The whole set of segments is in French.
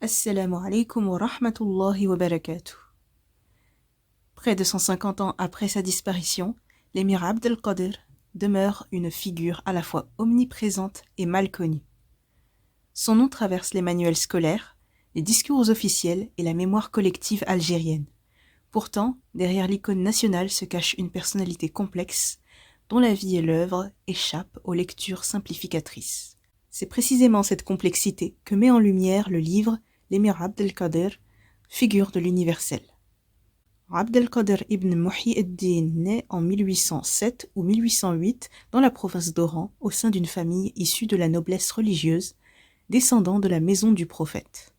Assalamu alaikum wa rahmatullahi wa barakatuh. Près de 150 ans après sa disparition, l'émir Abdelkader demeure une figure à la fois omniprésente et mal connue. Son nom traverse les manuels scolaires, les discours officiels et la mémoire collective algérienne. Pourtant, derrière l'icône nationale se cache une personnalité complexe, dont la vie et l'œuvre échappent aux lectures simplificatrices. C'est précisément cette complexité que met en lumière le livre L'émir Abdelkader, figure de l'universel. Abdelkader ibn Muhyiddin naît en 1807 ou 1808 dans la province d'Oran au sein d'une famille issue de la noblesse religieuse, descendant de la maison du prophète.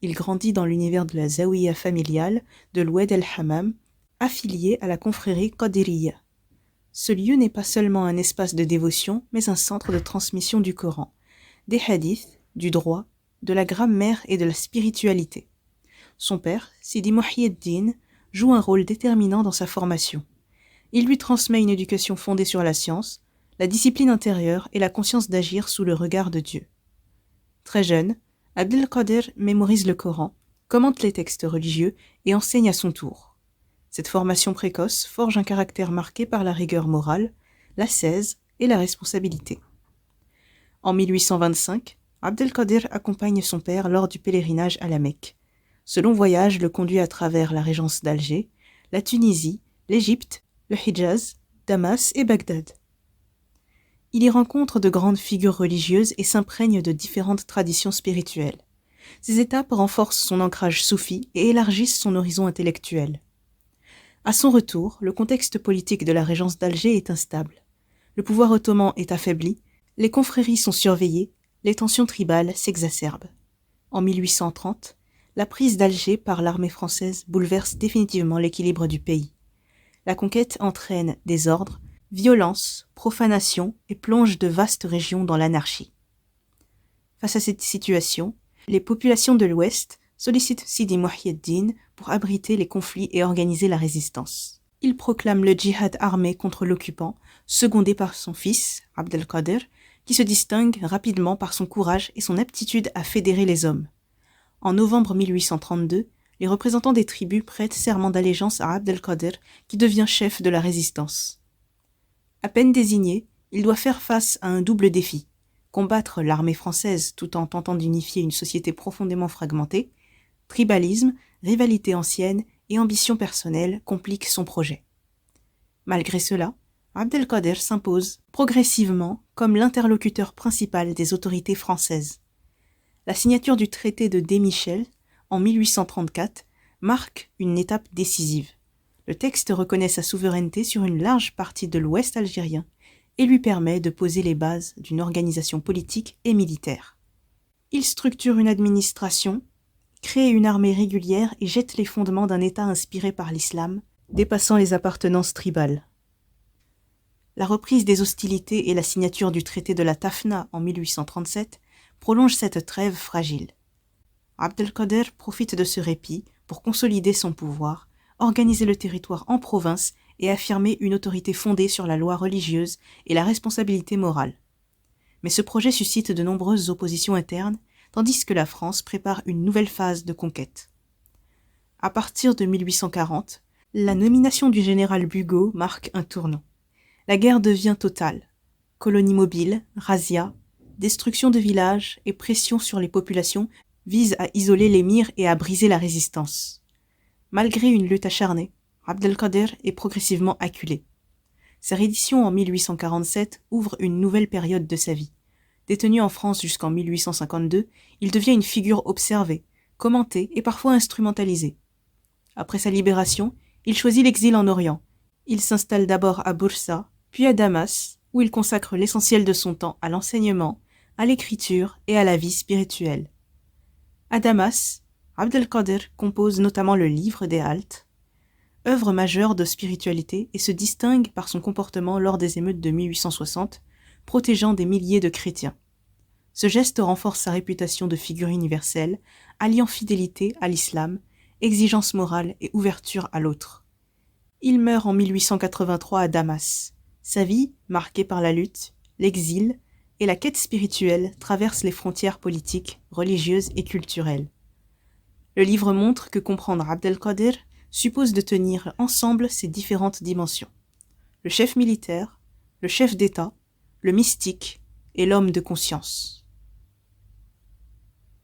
Il grandit dans l'univers de la zaouïa familiale de l'Oued el-Hammam, affilié à la confrérie Qadiriya. Ce lieu n'est pas seulement un espace de dévotion, mais un centre de transmission du Coran, des hadiths, du droit, de la grammaire et de la spiritualité. Son père, Sidi Muhyiddin, joue un rôle déterminant dans sa formation. Il lui transmet une éducation fondée sur la science, la discipline intérieure et la conscience d'agir sous le regard de Dieu. Très jeune, Abdelkader mémorise le Coran, commente les textes religieux et enseigne à son tour. Cette formation précoce forge un caractère marqué par la rigueur morale, l'ascèse et la responsabilité. En 1825, Abdelkader accompagne son père lors du pèlerinage à la Mecque. Ce long voyage le conduit à travers la régence d'Alger, la Tunisie, l'Égypte, le Hijaz, Damas et Bagdad. Il y rencontre de grandes figures religieuses et s'imprègne de différentes traditions spirituelles. Ces étapes renforcent son ancrage soufi et élargissent son horizon intellectuel. À son retour, le contexte politique de la régence d'Alger est instable. Le pouvoir ottoman est affaibli, les confréries sont surveillées, les tensions tribales s'exacerbent. En 1830, la prise d'Alger par l'armée française bouleverse définitivement l'équilibre du pays. La conquête entraîne désordre, violence, profanation et plonge de vastes régions dans l'anarchie. Face à cette situation, les populations de l'Ouest sollicitent Sidi Muhyiddin pour abriter les conflits et organiser la résistance. Il proclame le djihad armé contre l'occupant, secondé par son fils, Abdelkader, qui se distingue rapidement par son courage et son aptitude à fédérer les hommes. En novembre 1832, les représentants des tribus prêtent serment d'allégeance à Abdelkader, qui devient chef de la résistance. À peine désigné, il doit faire face à un double défi: combattre l'armée française tout en tentant d'unifier une société profondément fragmentée. Tribalisme, rivalité ancienne et ambition personnelle compliquent son projet. Malgré cela, Abdelkader s'impose progressivement comme l'interlocuteur principal des autorités françaises. La signature du traité de Des-Michel, en 1834, marque une étape décisive. Le texte reconnaît sa souveraineté sur une large partie de l'Ouest algérien et lui permet de poser les bases d'une organisation politique et militaire. Il structure une administration, crée une armée régulière et jette les fondements d'un État inspiré par l'islam, dépassant les appartenances tribales. La reprise des hostilités et la signature du traité de la Tafna en 1837 prolongent cette trêve fragile. Abdelkader profite de ce répit pour consolider son pouvoir, organiser le territoire en province et affirmer une autorité fondée sur la loi religieuse et la responsabilité morale. Mais ce projet suscite de nombreuses oppositions internes, tandis que la France prépare une nouvelle phase de conquête. À partir de 1840, la nomination du général Bugeaud marque un tournant. La guerre devient totale. Colonies mobiles, razzias, destruction de villages et pression sur les populations visent à isoler l'émir et à briser la résistance. Malgré une lutte acharnée, Abdelkader est progressivement acculé. Sa reddition en 1847 ouvre une nouvelle période de sa vie. Détenu en France jusqu'en 1852, il devient une figure observée, commentée et parfois instrumentalisée. Après sa libération, il choisit l'exil en Orient. Il s'installe d'abord à Boursa, puis à Damas, où il consacre l'essentiel de son temps à l'enseignement, à l'écriture et à la vie spirituelle. À Damas, Abdelkader compose notamment le Livre des Haltes, œuvre majeure de spiritualité, et se distingue par son comportement lors des émeutes de 1860, protégeant des milliers de chrétiens. Ce geste renforce sa réputation de figure universelle, alliant fidélité à l'islam, exigence morale et ouverture à l'autre. Il meurt en 1883 à Damas. Sa vie, marquée par la lutte, l'exil et la quête spirituelle traverse les frontières politiques, religieuses et culturelles. Le livre montre que comprendre Abdelkader suppose de tenir ensemble ces différentes dimensions. Le chef militaire, le chef d'État, le mystique et l'homme de conscience.